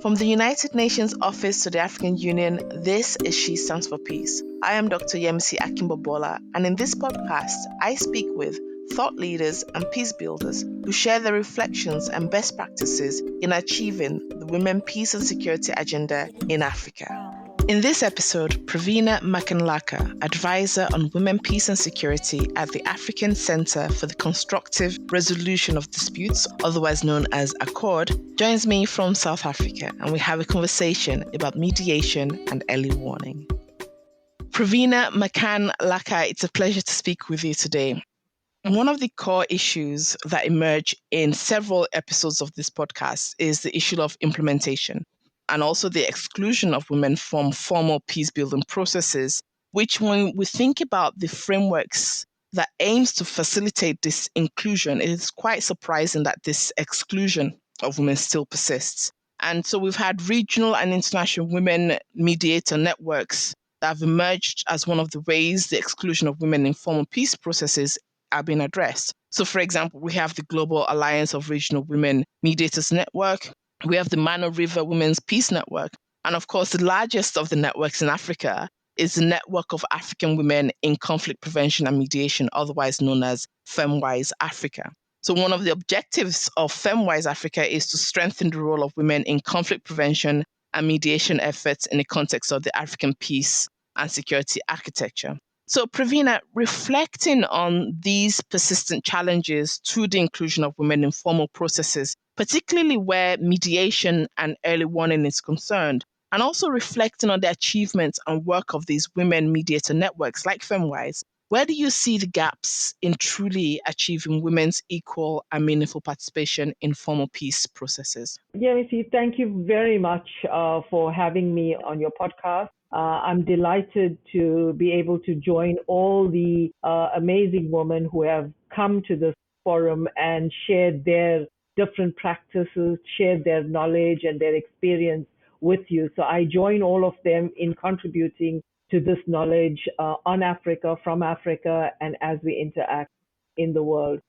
From the United Nations Office to the African Union, this is She Stands for Peace. I am Dr. Yemisi Akimbobola, and in this podcast, I speak with thought leaders and peace builders who share their reflections and best practices in achieving the Women, Peace and Security agenda in Africa. In this episode, Pravina Makan-Lakha, advisor on women, peace and security at the African Center for the Constructive Resolution of Disputes, otherwise known as ACCORD, joins me from South Africa, and we have a conversation about mediation and early warning. Pravina Makan-Lakha, it's a pleasure to speak with you today. One of the core issues that emerge in several episodes of this podcast is the issue of implementation, and also the exclusion of women from formal peace-building processes, which when we think about the frameworks that aims to facilitate this inclusion, it is quite surprising that this exclusion of women still persists. And so we've had regional and international women mediator networks that have emerged as one of the ways the exclusion of women in formal peace processes are being addressed. So, for example, we have the Global Alliance of Regional Women Mediators Network, we have the Mano River Women's Peace Network, and of course, the largest of the networks in Africa is the Network of African Women in Conflict Prevention and Mediation, otherwise known as FemWise Africa. So one of the objectives of FemWise Africa is to strengthen the role of women in conflict prevention and mediation efforts in the context of the African peace and security architecture. So, Pravina, reflecting on these persistent challenges to the inclusion of women in formal processes, particularly where mediation and early warning is concerned, and also reflecting on the achievements and work of these women mediator networks like FemWise, where do you see the gaps in truly achieving women's equal and meaningful participation in formal peace processes? Yeah, Missy, thank you very much for having me on your podcast. I'm delighted to be able to join all the amazing women who have come to this forum and shared their different practices, shared their knowledge and their experience with you. So I join all of them in contributing to this knowledge on Africa, from Africa, and as we interact in the world.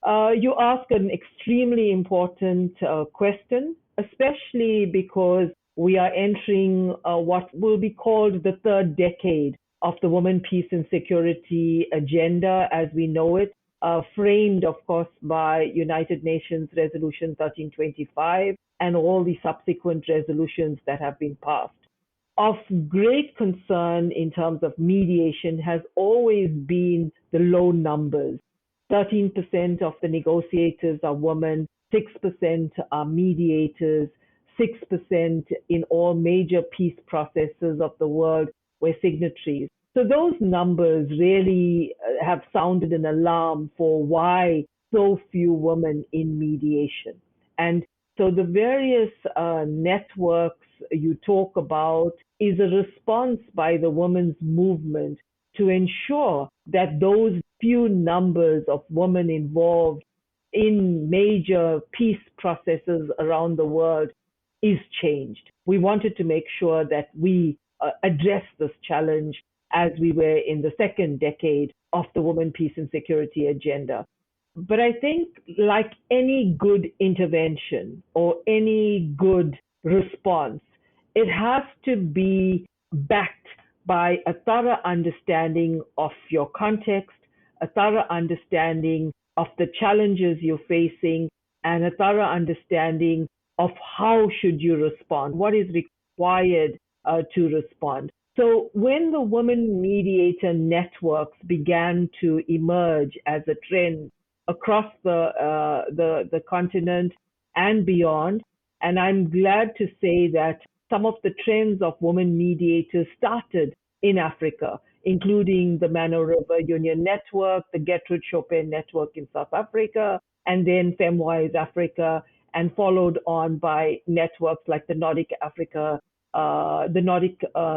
You ask an extremely important question, especially because we are entering what will be called the third decade of the Women, Peace and Security agenda as we know it, framed, of course, by United Nations Resolution 1325 and all the subsequent resolutions that have been passed. Of great concern in terms of mediation has always been the low numbers. 13% of the negotiators are women, 6% are mediators, 6% in all major peace processes of the world were signatories. So those numbers really have sounded an alarm for why so few women in mediation. And so the various networks you talk about is a response by the women's movement to ensure that those few numbers of women involved in major peace processes around the world is changed. We wanted to make sure that we address this challenge as we were in the second decade of the Women, Peace and Security agenda. But I think like any good intervention or any good response, it has to be backed by a thorough understanding of your context, a thorough understanding of the challenges you're facing, and a thorough understanding of how should you respond, what is required to respond. So when the women mediator networks began to emerge as a trend across the continent and beyond, and I'm glad to say that some of the trends of women mediators started in Africa, including the Mano River Union Network, the Gertrude Chopin Network in South Africa, and then FemWise Africa, and followed on by networks like the Nordic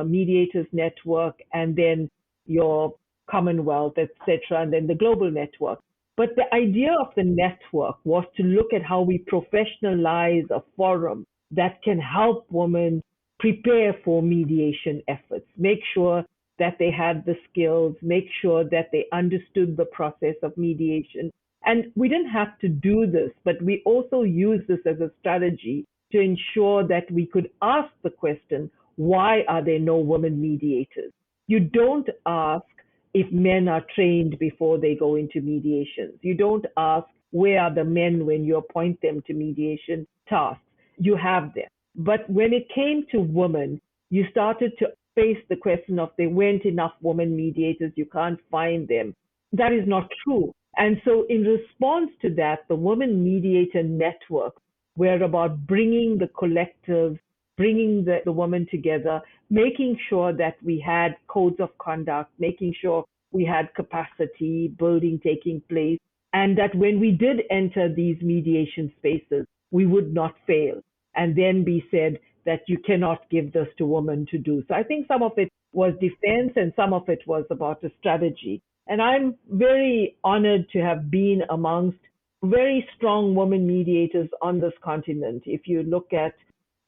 Mediators Network, and then your Commonwealth, etc., and then the Global Network. But the idea of the network was to look at how we professionalize a forum that can help women prepare for mediation efforts, make sure that they had the skills, make sure that they understood the process of mediation, And we didn't have to do this, but we also used this as a strategy to ensure that we could ask the question, why are there no women mediators? You don't ask if men are trained before they go into mediations. You don't ask where are the men when you appoint them to mediation tasks. You have them. But when it came to women, you started to face the question of there weren't enough women mediators, you can't find them. That is not true. And so, in response to that, the Women Mediator Network were about bringing the collective, bringing the women together, making sure that we had codes of conduct, making sure we had capacity building taking place, and that when we did enter these mediation spaces, we would not fail and then be said that you cannot give this to women to do. So I think some of it was defense and some of it was about a strategy. And I'm very honored to have been amongst very strong women mediators on this continent. If you look at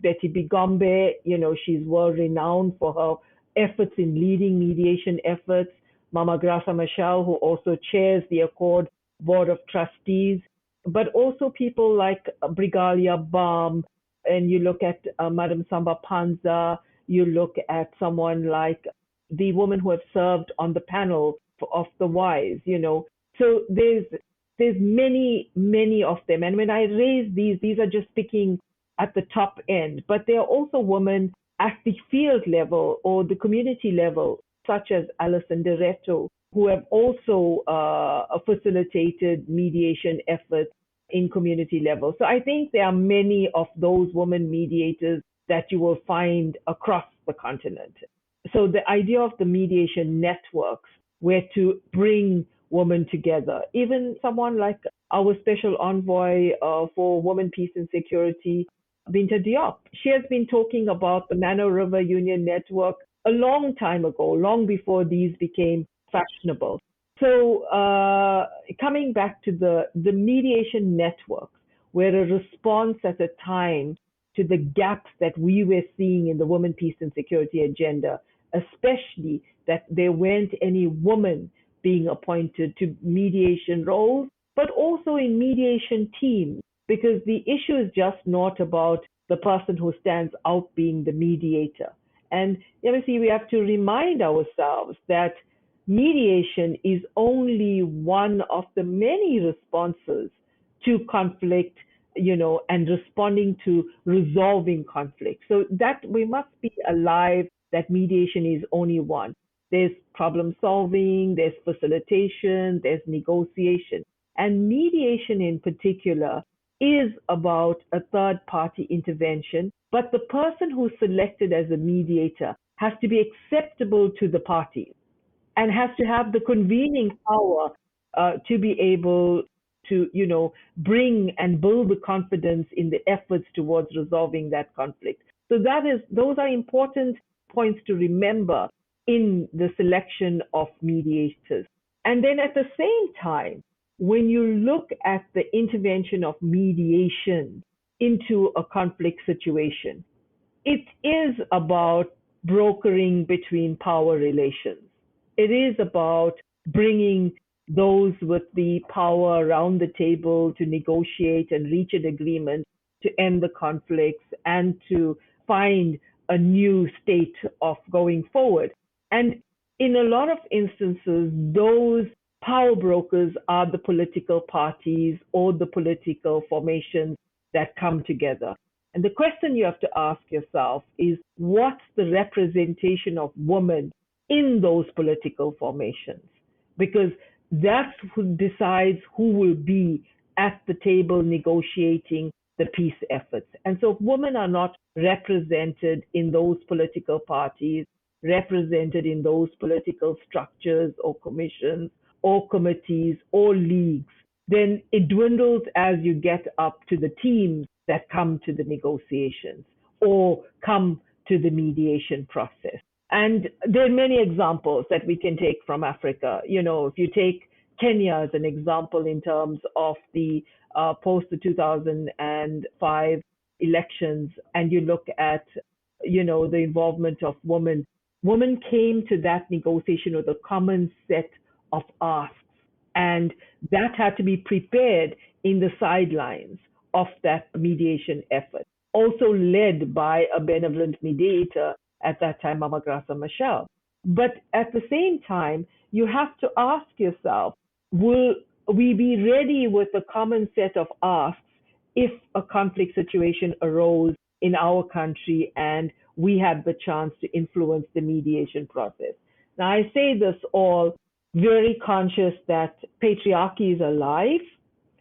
Betty Bigombe, she's world renowned for her efforts in leading mediation efforts. Mama Grasa Machel, who also chairs the Accord Board of Trustees, but also people like Brigalia Baum, and you look at Madam Samba Panza, you look at someone like the women who have served on the panel of the wise. So there's many of them. And when I raise these are just picking at the top end, but there are also women at the field level or the community level, such as Alison Dereto, who have also facilitated mediation efforts in community level. So I think there are many of those women mediators that you will find across the continent. So the idea of the mediation networks were to bring women together. Even someone like our special envoy for women, peace and security, Binta Diop, she has been talking about the Mano River Union Network a long time ago, long before these became fashionable. So coming back to the mediation networks were a response at a time to the gaps that we were seeing in the women, peace and security agenda, especially that there weren't any women being appointed to mediation roles, but also in mediation teams, because the issue is just not about the person who stands out being the mediator. And obviously, we have to remind ourselves that mediation is only one of the many responses to conflict, and responding to resolving conflict. So that we must be alive that mediation is only one. There's problem solving, there's facilitation, there's negotiation. And mediation in particular is about a third party intervention, but the person who's selected as a mediator has to be acceptable to the parties and has to have the convening power to be able to, bring and build the confidence in the efforts towards resolving that conflict. So those are important points to remember in the selection of mediators. And then at the same time, when you look at the intervention of mediation into a conflict situation, it is about brokering between power relations. It is about bringing those with the power around the table to negotiate and reach an agreement to end the conflicts and to find a new state of going forward. And in a lot of instances, those power brokers are the political parties or the political formations that come together. And the question you have to ask yourself is, what's the representation of women in those political formations? Because that's who decides who will be at the table negotiating the peace efforts. And so if women are not represented in those political parties, represented in those political structures or commissions or committees or leagues, then it dwindles as you get up to the teams that come to the negotiations or come to the mediation process. And there are many examples that we can take from Africa. If you take Kenya as an example in terms of the post 2005 elections, and you look at, the involvement of women came to that negotiation with a common set of asks. And that had to be prepared in the sidelines of that mediation effort, also led by a benevolent mediator at that time, Mama Grasa Michelle. But at the same time, you have to ask yourself, will we be ready with a common set of asks if a conflict situation arose in our country and we had the chance to influence the mediation process? Now, I say this all very conscious that patriarchy is alive.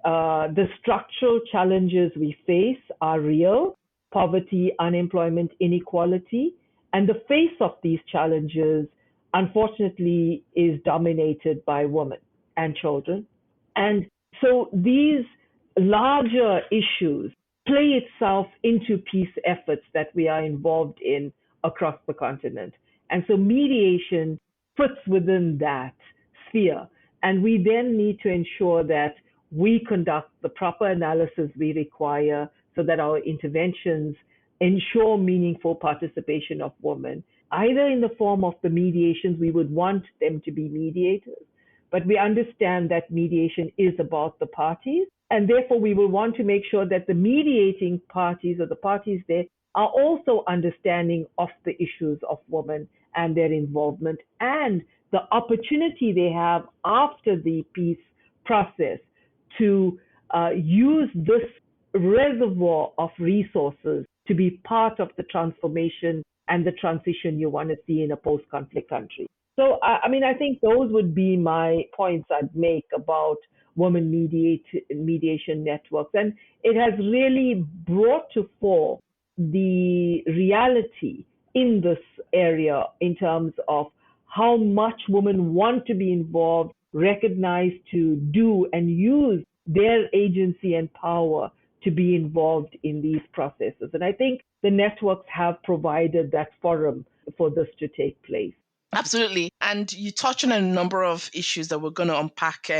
The structural challenges we face are real: poverty, unemployment, inequality. And the face of these challenges, unfortunately, is dominated by women and children. And so these larger issues play itself into peace efforts that we are involved in across the continent. And so mediation fits within that sphere. And we then need to ensure that we conduct the proper analysis we require so that our interventions ensure meaningful participation of women, either in the form of the mediations we would want them to be mediators, but we understand that mediation is about the parties, and therefore we will want to make sure that the mediating parties or the parties there are also understanding of the issues of women and their involvement and the opportunity they have after the peace process to use this reservoir of resources to be part of the transformation and the transition you want to see in a post-conflict country. So, I think those would be my points I'd make about women mediation networks. And it has really brought to fore the reality in this area in terms of how much women want to be involved, recognized to do and use their agency and power to be involved in these processes. And I think the networks have provided that forum for this to take place. Absolutely. And you touch on a number of issues that we're going to unpack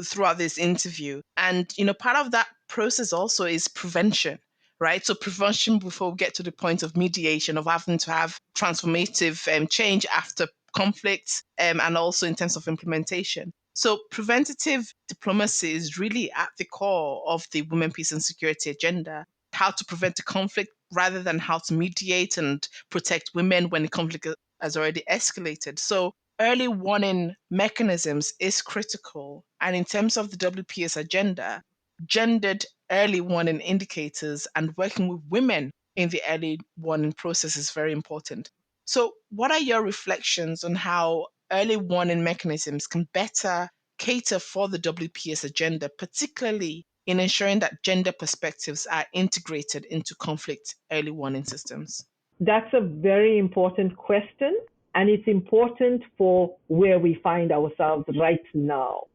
throughout this interview. And, part of that process also is prevention, right? So prevention before we get to the point of mediation, of having to have transformative change after conflicts, and also in terms of implementation. So preventative diplomacy is really at the core of the Women, Peace and Security agenda. How to prevent the conflict rather than how to mediate and protect women when the conflict has already escalated. So early warning mechanisms is critical. And in terms of the WPS agenda, gendered early warning indicators and working with women in the early warning process is very important. So what are your reflections on how early warning mechanisms can better cater for the WPS agenda, particularly in ensuring that gender perspectives are integrated into conflict early warning systems? That's a very important question, and it's important for where we find ourselves right now.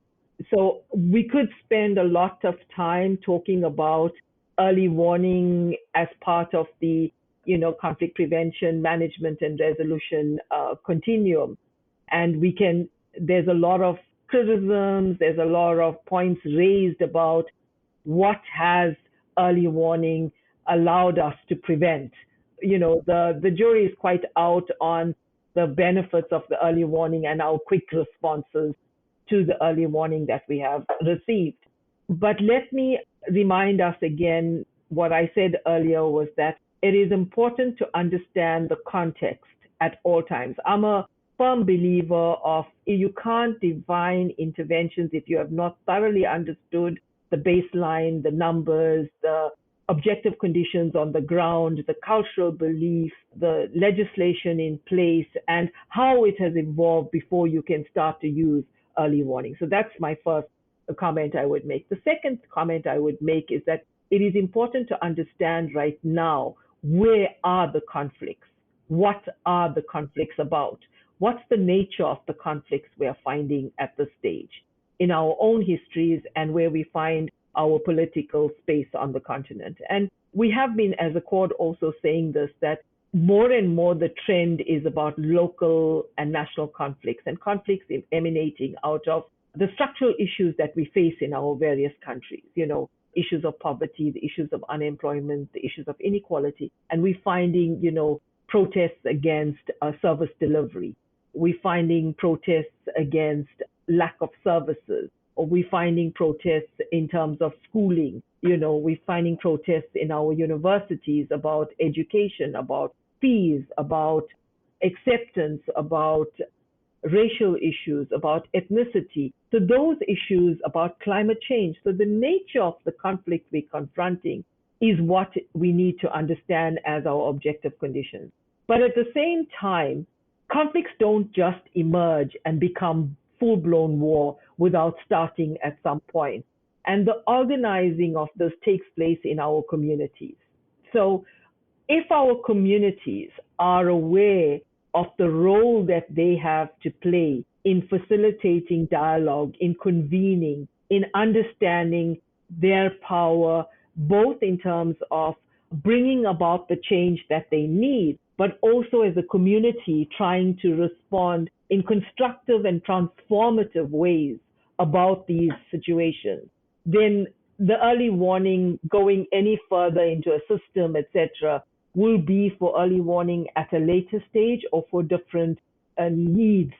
So we could spend a lot of time talking about early warning as part of the conflict prevention, management, and resolution continuum. And there's a lot of criticisms, there's a lot of points raised about what has early warning allowed us to prevent. The jury is quite out on the benefits of the early warning and our quick responses to the early warning that we have received. But let me remind us again, what I said earlier was that it is important to understand the context at all times. I'm a firm believer of you can't define interventions if you have not thoroughly understood the baseline, the numbers, the objective conditions on the ground, the cultural belief, the legislation in place, and how it has evolved before you can start to use early warning. So that's my first comment I would make. The second comment I would make is that it is important to understand right now, where are the conflicts? What are the conflicts about? What's the nature of the conflicts we are finding at this stage in our own histories and where we find our political space on the continent? And we have been, as a Quad, also saying this, that more and more the trend is about local and national conflicts, and conflicts emanating out of the structural issues that we face in our various countries, issues of poverty, the issues of unemployment, the issues of inequality. And we're finding, protests against service delivery. We're finding protests against lack of services. or we're finding protests in terms of schooling. We're finding protests in our universities about education, about fees, about acceptance, about racial issues, about ethnicity. So those issues about climate change. So the nature of the conflict we're confronting is what we need to understand as our objective conditions. But at the same time, conflicts don't just emerge and become full blown war without starting at some point. And the organizing of this takes place in our communities. So if our communities are aware of the role that they have to play in facilitating dialogue, in convening, in understanding their power, both in terms of bringing about the change that they need, but also as a community trying to respond in constructive and transformative ways about these situations, then the early warning going any further into a system, etc., will be for early warning at a later stage or for different needs.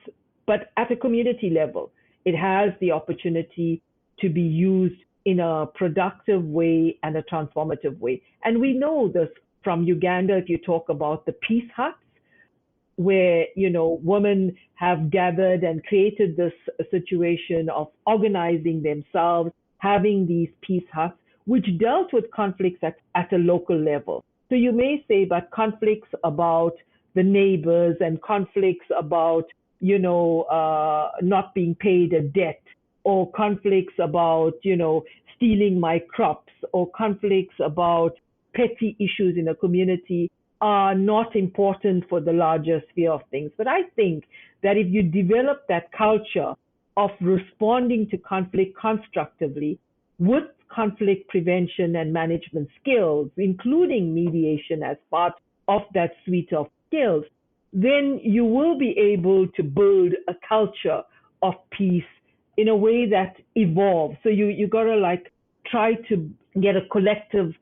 But at a community level, it has the opportunity to be used in a productive way and a transformative way. And we know this from Uganda, if you talk about the peace huts, where women have gathered and created this situation of organizing themselves, having these peace huts, which dealt with conflicts at a local level. So you may say, but conflicts about the neighbors and conflicts about not being paid a debt, or conflicts about stealing my crops, or conflicts about petty issues in a community are not important for the larger sphere of things. But I think that if you develop that culture of responding to conflict constructively with conflict prevention and management skills, including mediation as part of that suite of skills, then you will be able to build a culture of peace in a way that evolves. So you gotta try to get a collective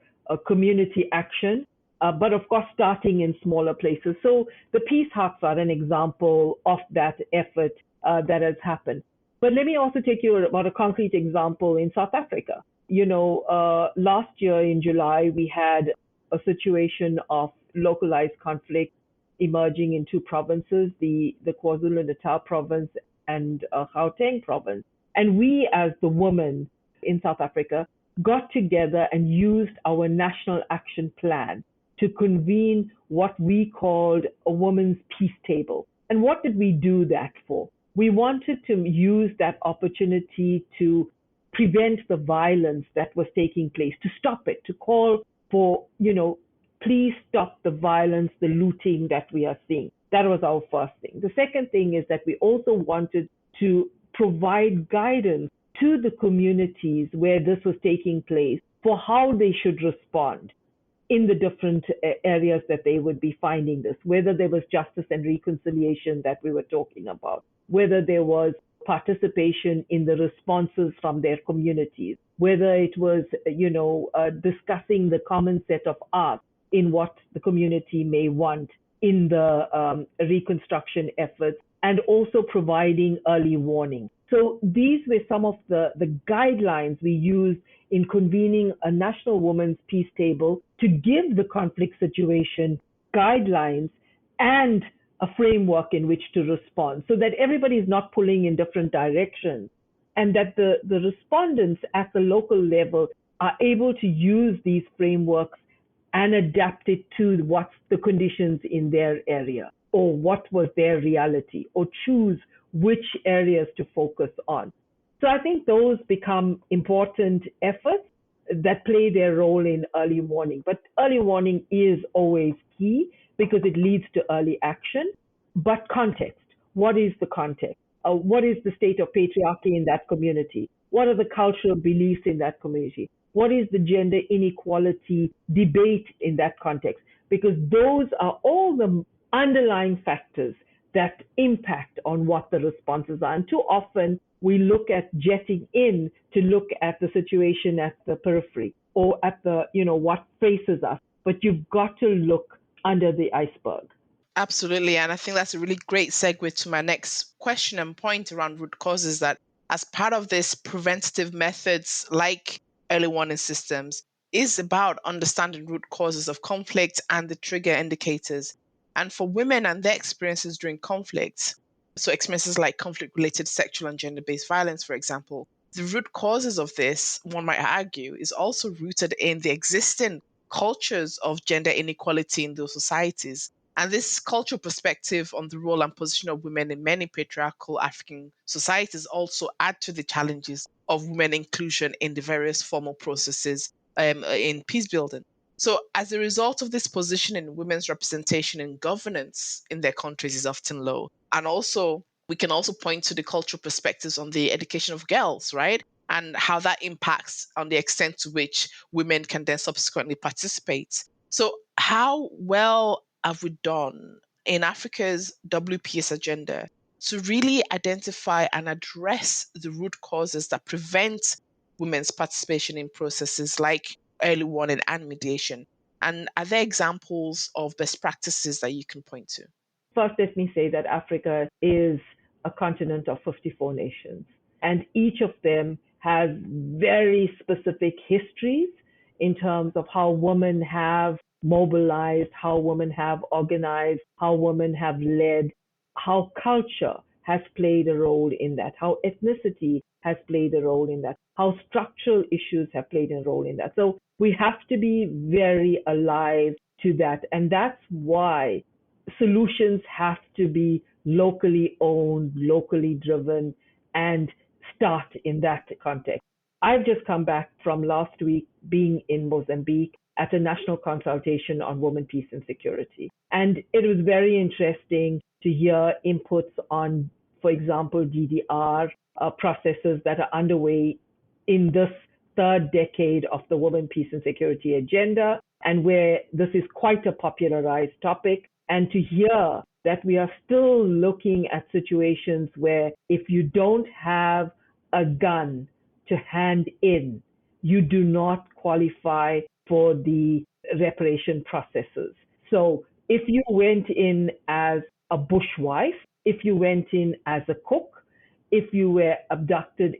community action, but of course starting in smaller places. So the peace huts are an example of that effort that has happened. But let me also take you about a concrete example in South Africa. Last year in July, we had a situation of localized conflict emerging in two provinces, the KwaZulu-Natal province and Gauteng province. And we, as the women in South Africa, got together and used our national action plan to convene what we called a women's peace table. And what did we do that for? We wanted to use that opportunity to prevent the violence that was taking place, to stop it, to call for, please stop the violence, the looting that we are seeing. That was our first thing. The second thing is that we also wanted to provide guidance to the communities where this was taking place for how they should respond in the different areas that they would be finding this, whether there was justice and reconciliation that we were talking about, whether there was participation in the responses from their communities, whether it was, discussing the common set of art in what the community may want in the reconstruction efforts, and also providing early warning. So these were some of the guidelines we used in convening a National Women's Peace Table to give the conflict situation guidelines and a framework in which to respond, so that everybody is not pulling in different directions, and that the respondents at the local level are able to use these frameworks and adapt it to what's the conditions in their area, or what was their reality, or choose which areas to focus on. So I think those become important efforts that play their role in early warning. But early warning is always key because it leads to early action. But context, what is the context? What is the state of patriarchy in that community? What are the cultural beliefs in that community? What is the gender inequality debate in that context? Because those are all the underlying factors that impact on what the responses are. And too often we look at jetting in to look at the situation at the periphery or at the, what faces us. But you've got to look under the iceberg. Absolutely. And I think that's a really great segue to my next question and point around root causes that as part of this, preventative methods like early warning systems is about understanding root causes of conflict and the trigger indicators. And for women and their experiences during conflict, so experiences like conflict related sexual and gender based violence, for example, the root causes of this, one might argue, is also rooted in the existing cultures of gender inequality in those societies. And this cultural perspective on the role and position of women in many patriarchal African societies also add to the challenges of women inclusion in the various formal processes in peace building. So, as a result of this positioning, women's representation in governance in their countries is often low. And also, we can also point to the cultural perspectives on the education of girls, right? And how that impacts on the extent to which women can then subsequently participate. So, how well have we done in Africa's WPS agenda to really identify and address the root causes that prevent women's participation in processes like early warning and mediation? And are there examples of best practices that you can point to? First, let me say that Africa is a continent of 54 nations, and each of them has very specific histories in terms of how women have mobilized, how women have organized, how women have led, how culture has played a role in that, how ethnicity has played a role in that, how structural issues have played a role in that. So we have to be very alive to that. And that's why solutions have to be locally owned, locally driven, and start in that context. I've just come back from last week being in Mozambique at a national consultation on women, peace, and security. And it was very interesting to hear inputs on, for example, DDR processes that are underway in this third decade of the women, peace, and security agenda, and where this is quite a popularized topic. And to hear that we are still looking at situations where if you don't have a gun to hand in, you do not qualify for the reparation processes. So if you went in as a bushwife, if you went in as a cook, if you were abducted,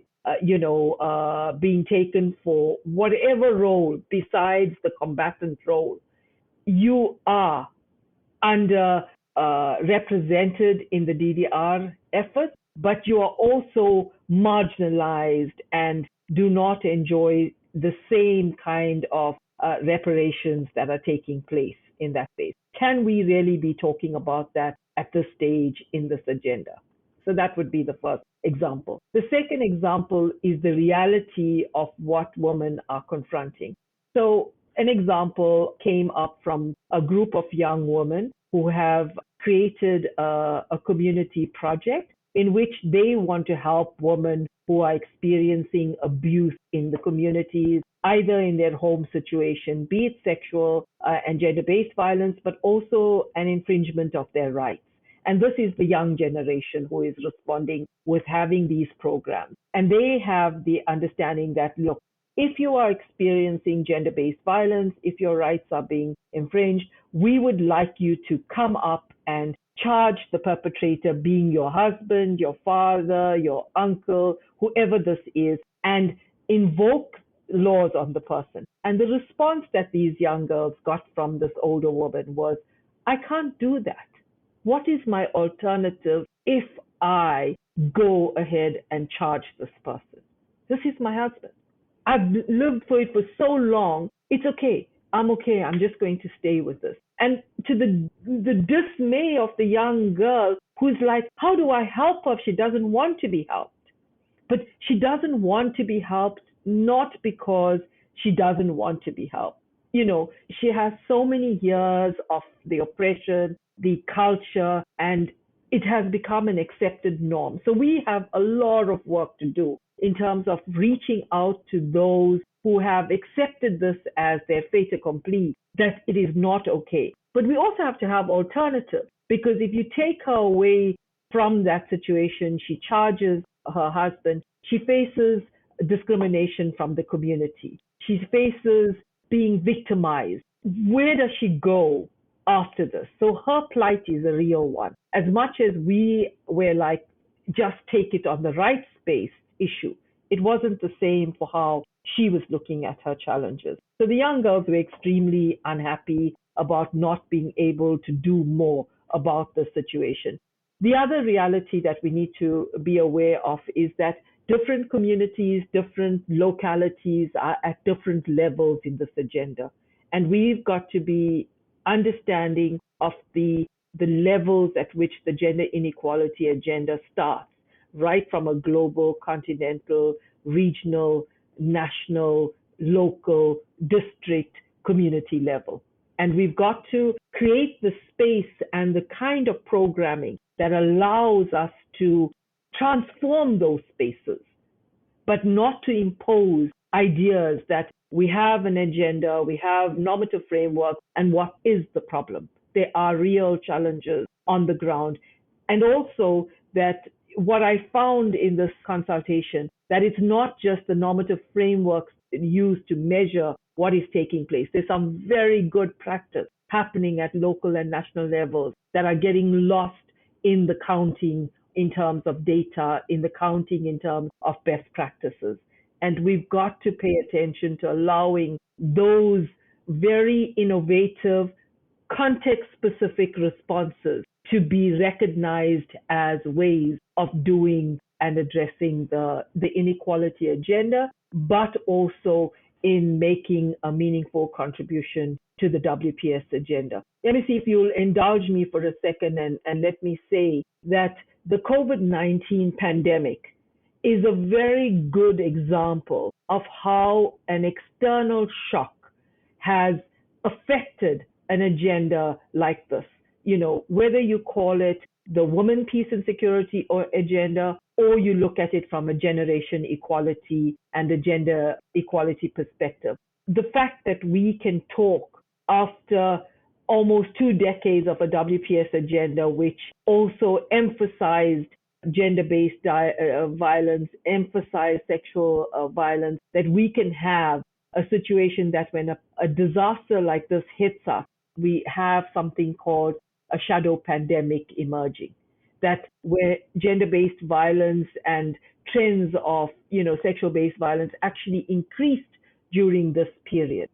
being taken for whatever role besides the combatant role, you are under represented in the DDR effort, but you are also marginalized and do not enjoy the same kind of reparations that are taking place in that space. Can we really be talking about that at this stage in this agenda? So that would be the first example. The second example is the reality of what women are confronting. So an example came up from a group of young women who have created a community project in which they want to help women who are experiencing abuse in the communities, either in their home situation, be it sexual and gender-based violence, but also an infringement of their rights. And this is the young generation who is responding with having these programs. And they have the understanding that, look, if you are experiencing gender-based violence, if your rights are being infringed, we would like you to come up and charge the perpetrator, being your husband, your father, your uncle, whoever this is, and invoke laws on the person. And the response that these young girls got from this older woman was, I can't do that. What is my alternative if I go ahead and charge this person? This is my husband. I've lived for it for so long. It's okay. I'm okay. I'm just going to stay with this. And to the dismay of the young girl who's like, how do I help her if she doesn't want to be helped? But she doesn't want to be helped, not because she doesn't want to be helped. You know, she has so many years of the oppression, the culture, and it has become an accepted norm. So we have a lot of work to do in terms of reaching out to those who have accepted this as their fait accompli, that it is not okay. But we also have to have alternatives, because if you take her away from that situation, she charges her husband, she faces discrimination from the community. She faces being victimized. Where does she go after this? So her plight is a real one. As much as we were like, just take it on the right space, issue. It wasn't the same for how she was looking at her challenges. So the young girls were extremely unhappy about not being able to do more about the situation. The other reality that we need to be aware of is that different communities, different localities are at different levels in this agenda. And we've got to be understanding of the levels at which the gender inequality agenda starts, right from a global, continental, regional, national, local, district, community level. And we've got to create the space and the kind of programming that allows us to transform those spaces, but not to impose ideas that we have an agenda, we have normative framework, and what is the problem? There are real challenges on the ground. And also that what I found in this consultation, that it's not just the normative frameworks used to measure what is taking place. There's some very good practice happening at local and national levels that are getting lost in the counting in terms of data, in the counting in terms of best practices. And we've got to pay attention to allowing those very innovative, context-specific responses to be recognized as ways of doing and addressing the inequality agenda, but also in making a meaningful contribution to the WPS agenda. Let me see if you'll indulge me for a second and let me say that the COVID-19 pandemic is a very good example of how an external shock has affected an agenda like this. You know, whether you call it the woman, peace and security or agenda, or you look at it from a generation equality and a gender equality perspective. The fact that we can talk after almost 2 decades of a WPS agenda, which also emphasized gender-based violence, emphasized sexual violence, that we can have a situation that when a disaster like this hits us, we have something called a shadow pandemic emerging, that where gender-based violence and trends of, sexual-based violence actually increased during this period.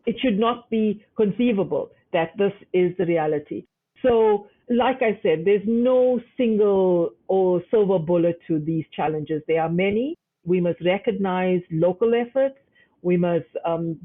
It should not be conceivable that this is the reality. So, like I said, there's no single or silver bullet to these challenges. There are many. We must recognize local efforts. We must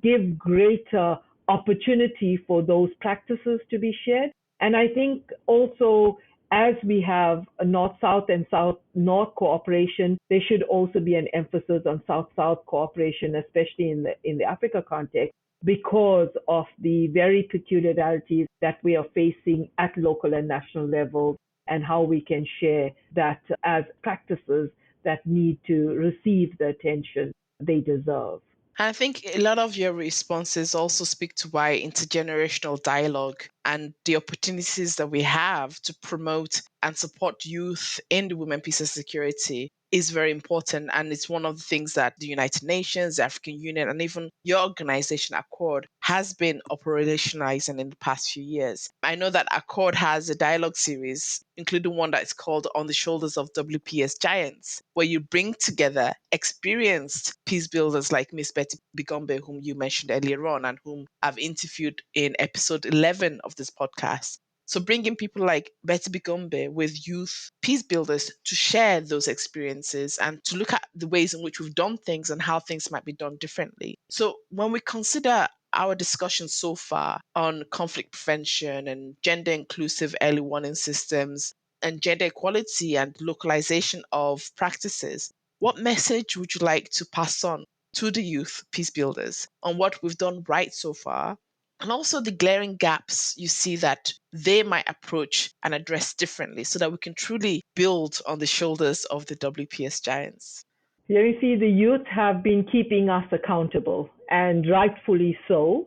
give greater opportunity for those practices to be shared. And I think also, as we have a North-South and South-North cooperation, there should also be an emphasis on South-South cooperation, especially in the Africa context, because of the very peculiarities that we are facing at local and national levels, and how we can share that as practices that need to receive the attention they deserve. I think a lot of your responses also speak to why intergenerational dialogue and the opportunities that we have to promote and support youth in the women, peace and security is very important. And it's one of the things that the United Nations, the African Union, and even your organization, Accord, has been operationalizing in the past few years. I know that Accord has a dialogue series, including one that is called On the Shoulders of WPS Giants, where you bring together experienced peace builders like Miss Betty Bigombe, whom you mentioned earlier on, and whom I've interviewed in episode 11 of this podcast. So bringing people like Betty Bigombe with youth peace builders to share those experiences and to look at the ways in which we've done things and how things might be done differently. So when we consider our discussion so far on conflict prevention and gender inclusive early warning systems and gender equality and localization of practices, what message would you like to pass on to the youth peace builders on what we've done right so far, and also the glaring gaps you see that they might approach and address differently so that we can truly build on the shoulders of the WPS giants? You see, the youth have been keeping us accountable, and rightfully so.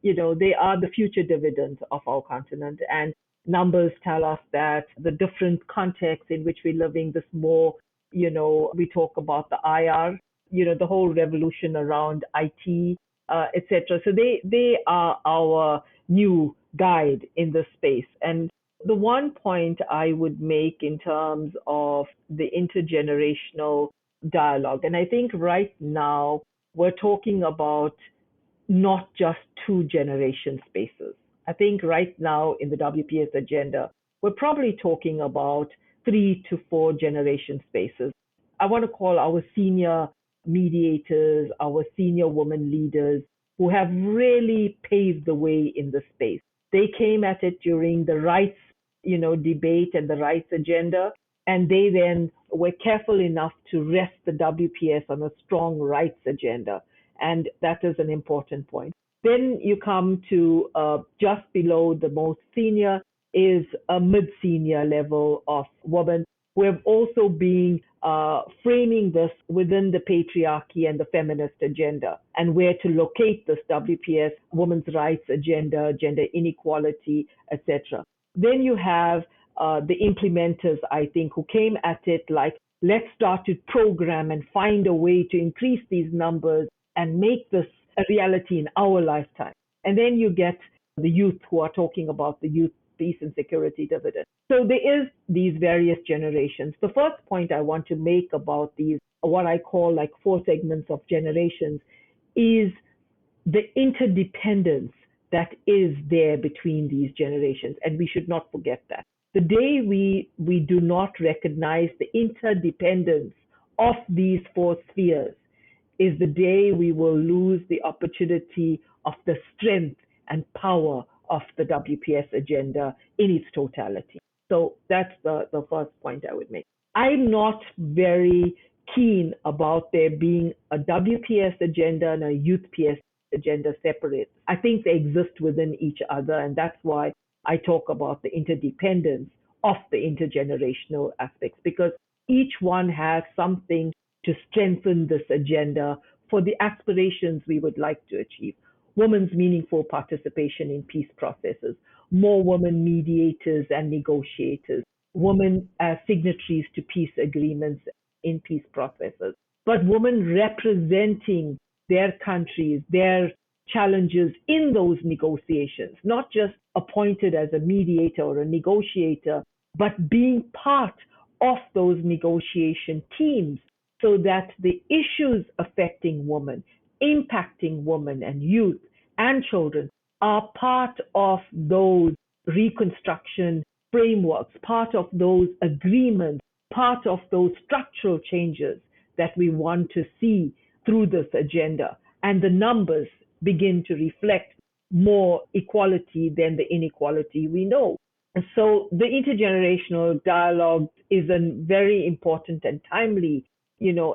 They are the future dividends of our continent, and numbers tell us that the different contexts in which we're living, this more, we talk about the IR, the whole revolution around IT, etc. So they are our new guide in this space. And the one point I would make in terms of the intergenerational dialogue. And I think right now we're talking about not just two generation spaces. I think right now in the WPS agenda, we're probably talking about 3 to 4 generation spaces. I want to call our senior mediators, our senior women leaders who have really paved the way in the space. They came at it during the rights, debate and the rights agenda, and they then were careful enough to rest the WPS on a strong rights agenda. And that is an important point. Then you come to just below the most senior is a mid-senior level of women who have also been framing this within the patriarchy and the feminist agenda and where to locate this WPS, women's rights agenda, gender inequality, etc. Then you have the implementers, I think, who came at it like, let's start to program and find a way to increase these numbers and make this a reality in our lifetime. And then you get the youth who are talking about the youth peace and security dividend. So there is these various generations. The first point I want to make about these, what I call like 4 segments of generations, is the interdependence that is there between these generations. And we should not forget that. The day we do not recognize the interdependence of these 4 spheres is the day we will lose the opportunity of the strength and power of the WPS agenda in its totality. So that's the first point I would make. I'm not very keen about there being a WPS agenda and a youth PS agenda separate. I think they exist within each other, and that's why I talk about the interdependence of the intergenerational aspects, because each one has something to strengthen this agenda for the aspirations we would like to achieve. Women's meaningful participation in peace processes, more women mediators and negotiators, women as signatories to peace agreements in peace processes, but women representing their countries, their challenges in those negotiations, not just appointed as a mediator or a negotiator, but being part of those negotiation teams so that the issues affecting women, impacting women and youth and children are part of those reconstruction frameworks, part of those agreements, part of those structural changes that we want to see through this agenda. And the numbers begin to reflect more equality than the inequality we know. So the intergenerational dialogue is a very important and timely,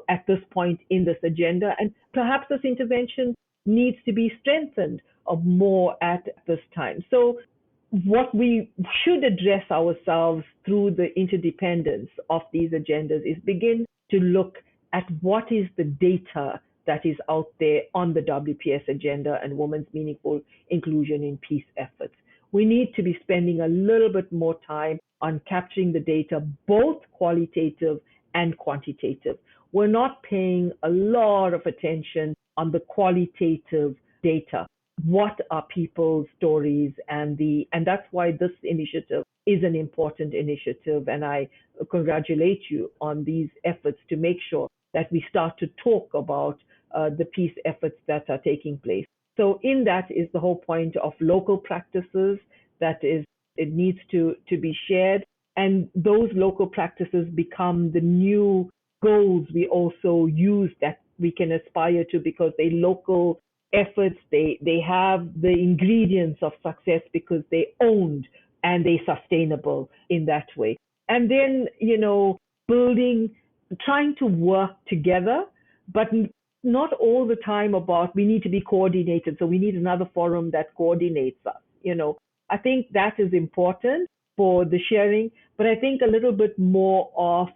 at this point in this agenda. And perhaps this intervention needs to be strengthened more at this time. So what we should address ourselves through the interdependence of these agendas is begin to look at what is the data that is out there on the WPS agenda and women's meaningful inclusion in peace efforts. We need to be spending a little bit more time on capturing the data, both qualitative and quantitative. We're not paying a lot of attention on the qualitative data. What are people's stories? And that's why this initiative is an important initiative. And I congratulate you on these efforts to make sure that we start to talk about the peace efforts that are taking place. So in that is the whole point of local practices, that is, it needs to be shared. And those local practices become the new goals we also use that we can aspire to, because they local efforts, they have the ingredients of success because they owned and they sustainable in that way. And then, building, trying to work together, but not all the time about we need to be coordinated. So we need another forum that coordinates us. I think that is important for the sharing, but I think a little bit more of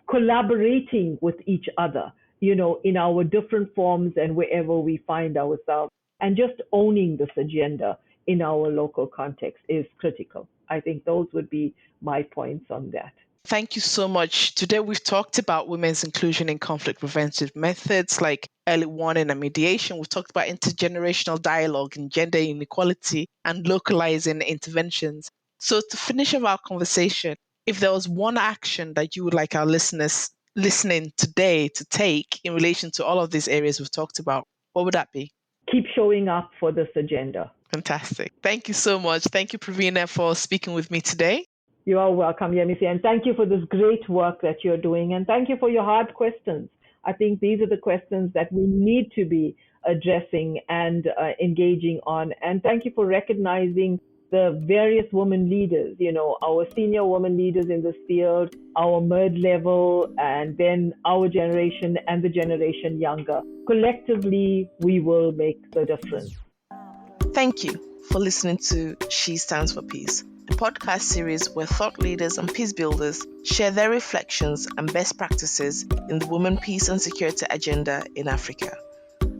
collaborating with each other, in our different forms and wherever we find ourselves, and just owning this agenda in our local context is critical. I think those would be my points on that. Thank you so much. Today we've talked about women's inclusion in conflict preventive methods like early warning and mediation. We've talked about intergenerational dialogue and gender inequality and localizing interventions. So to finish up our conversation, if there was one action that you would like our listeners listening today to take in relation to all of these areas we've talked about, what would that be? Keep showing up for this agenda. Fantastic. Thank you so much. Thank you, Pravina, for speaking with me today. You are welcome, Yemisi, and thank you for this great work that you're doing, and thank you for your hard questions. I think these are the questions that we need to be addressing and engaging on, and thank you for recognizing the various women leaders, our senior women leaders in this field, our mid-level, and then our generation and the generation younger. Collectively, we will make the difference. Thank you for listening to She Stands for Peace, a podcast series where thought leaders and peace builders share their reflections and best practices in the women, peace and security agenda in Africa.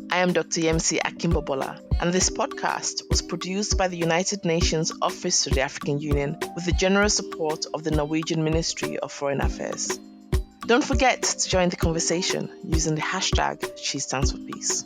I am Dr. Yemisi Akimbobola, and this podcast was produced by the United Nations Office to the African Union with the generous support of the Norwegian Ministry of Foreign Affairs. Don't forget to join the conversation using the hashtag She Stands for Peace.